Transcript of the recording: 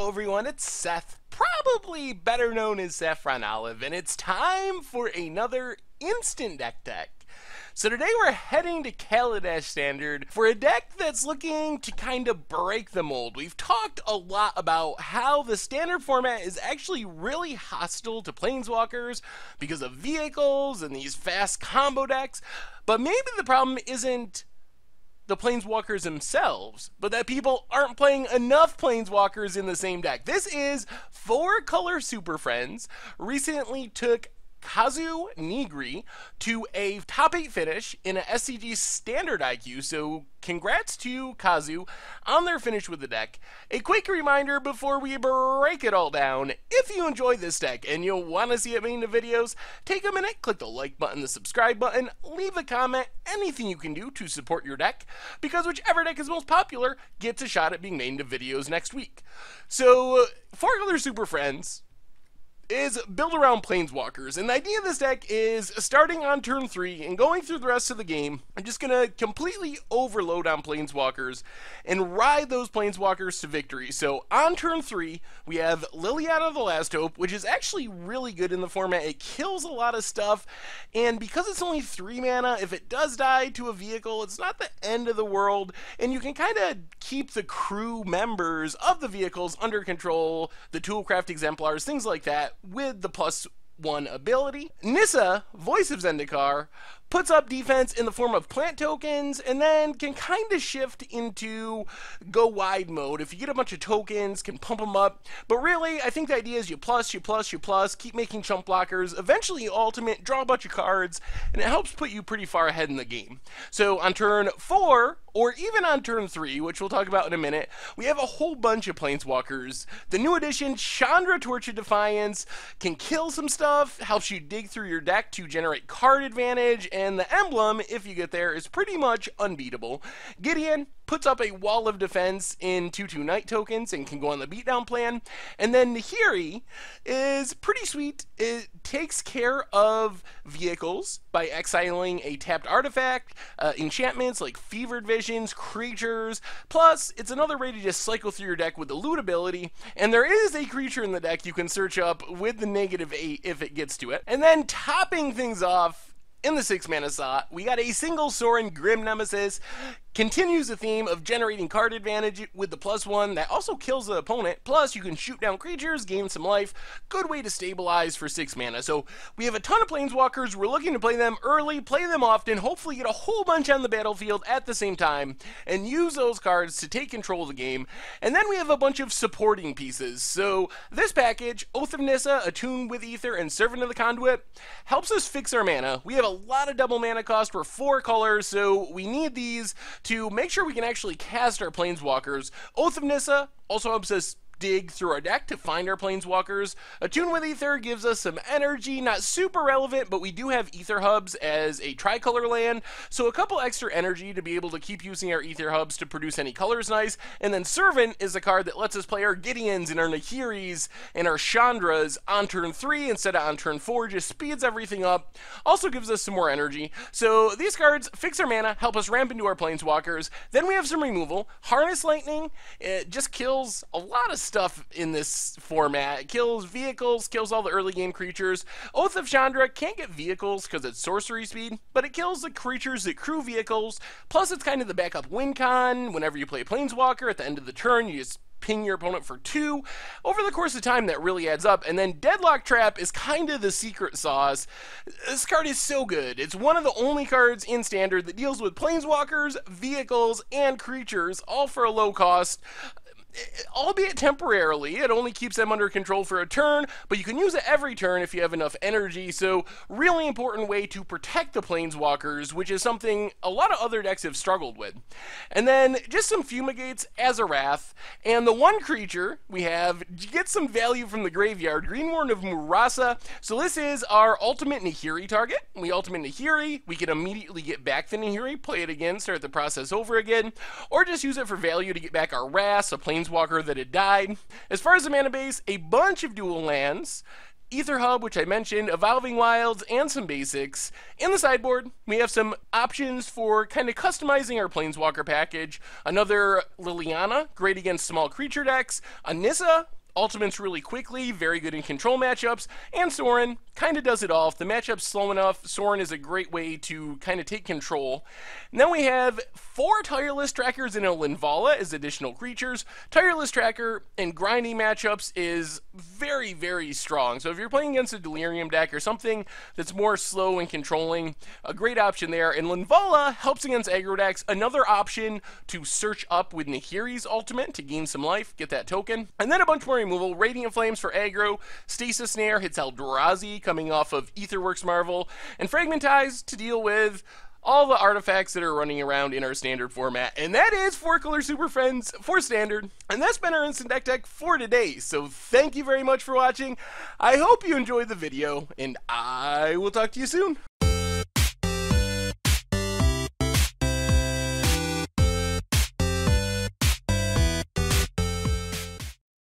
Hello everyone, it's Seth, probably better known as Saffron Olive, and it's time for another instant deck tech. So today we're heading to Kaladesh Standard for a deck that's looking to kind of break the mold. We've talked a lot about how the standard format is actually really hostile to planeswalkers because of vehicles and these fast combo decks, but maybe the problem isn't the planeswalkers themselves, but that people aren't playing enough planeswalkers in the same deck. This is 4-color Superfriends recently took Kazu Nigri to a top 8 finish in a SCG standard IQ, so congrats to Kazu on their finish with the deck. A quick reminder before we break it all down, if you enjoy this deck and you'll want to see it made into videos, take a minute, click the like button, the subscribe button, leave a comment, anything you can do to support your deck, because whichever deck is most popular gets a shot at being made into videos next week. So, 4-color Superfriends is built around planeswalkers, and the idea of this deck is starting on turn 3 and going through the rest of the game. I'm just gonna completely overload on planeswalkers and ride those planeswalkers to victory. So on turn 3 we have Liliana the Last Hope, which is actually really good in the format. It kills a lot of stuff, and because it's only 3 mana, if it does die to a vehicle, it's not the end of the world, and you can kind of keep the crew members of the vehicles under control, the Toolcraft exemplars, things like that, with the +1 ability. Nissa, Voice of Zendikar, puts up defense in the form of plant tokens, and then can kind of shift into go wide mode. If you get a bunch of tokens, can pump them up. But really, I think the idea is you plus, keep making chump blockers, eventually you ultimate, draw a bunch of cards, and it helps put you pretty far ahead in the game. So on turn 4, or even on turn 3, which we'll talk about in a minute, we have a whole bunch of planeswalkers. The new addition, Chandra, Torch of Defiance, can kill some stuff, helps you dig through your deck to generate card advantage, and the emblem, if you get there, is pretty much unbeatable. Gideon puts up a wall of defense in 2/2 night tokens and can go on the beatdown plan. And then Nahiri is pretty sweet. It takes care of vehicles by exiling a tapped artifact, enchantments like Fevered Visions, creatures, plus it's another way to just cycle through your deck with the loot ability, and there is a creature in the deck you can search up with the -8 if it gets to it. And then topping things off, in the 6-mana slot, we got a single Sorin Grim Nemesis. Continues the theme of generating card advantage with the +1 that also kills the opponent. Plus, you can shoot down creatures, gain some life. Good way to stabilize for 6 mana. So we have a ton of planeswalkers. We're looking to play them early, play them often, hopefully get a whole bunch on the battlefield at the same time, and use those cards to take control of the game. And then we have a bunch of supporting pieces. So this package, Oath of Nissa, Attune with Ether, and Servant of the Conduit, helps us fix our mana. We have a lot of double mana cost. We're 4 colors, so we need these to make sure we can actually cast our planeswalkers. Oath of Nissa also helps us dig through our deck to find our planeswalkers. Attune with Ether gives us some energy, not super relevant, but we do have Ether Hubs as a tricolor land, so a couple extra energy to be able to keep using our Ether Hubs to produce any colors nice. And then Servant is a card that lets us play our Gideons and our Nahiris and our Chandras on turn 3 instead of on turn 4, just speeds everything up, also gives us some more energy. So these cards fix our mana, help us ramp into our planeswalkers. Then we have some removal. Harness Lightning, it just kills a lot of stuff in this format. It kills vehicles, kills all the early game creatures. Oath of Chandra can't get vehicles because it's sorcery speed, but it kills the creatures that crew vehicles. Plus it's kind of the backup win con. Whenever you play Planeswalker at the end of the turn, you just ping your opponent for 2. Over the course of time, that really adds up. And then Deadlock Trap is kind of the secret sauce. This card is so good. It's one of the only cards in Standard that deals with planeswalkers, vehicles, and creatures, all for a low cost. Albeit temporarily, it only keeps them under control for a turn, but you can use it every turn if you have enough energy, so really important way to protect the planeswalkers, which is something a lot of other decks have struggled with. And then just some Fumigates as a Wrath, and the one creature we have gets some value from the graveyard, Greenhorn of Murasa. So this is our ultimate Nahiri target. We ultimate Nahiri, we can immediately get back the Nahiri, play it again, start the process over again, or just use it for value to get back our Wrath, a planeswalker that had died. As far as the mana base, a bunch of dual lands, Ether Hub, which I mentioned, Evolving Wilds, and some basics. In the sideboard, we have some options for kind of customizing our Planeswalker package. Another Liliana, great against small creature decks. A Nissa, ultimates really quickly, very good in control matchups, and Sorin kind of does it all. If the matchup's slow enough, Sorin is a great way to kind of take control. And then we have 4 Tireless Trackers and a Linvala as additional creatures. Tireless Tracker in grinding matchups is very, very strong. So if you're playing against a Delirium deck or something that's more slow and controlling, a great option there. And Linvala helps against aggro decks, another option to search up with Nahiri's ultimate to gain some life, get that token. And then a bunch more removal. Radiant Flames for aggro, Stasis Snare hits Eldrazi coming off of Aetherworks Marvel, and Fragmentize to deal with all the artifacts that are running around in our standard format. And that is 4-color Super Friends for standard. And that's been our instant deck tech for today. So thank you very much for watching. I hope you enjoyed the video, and I will talk to you soon.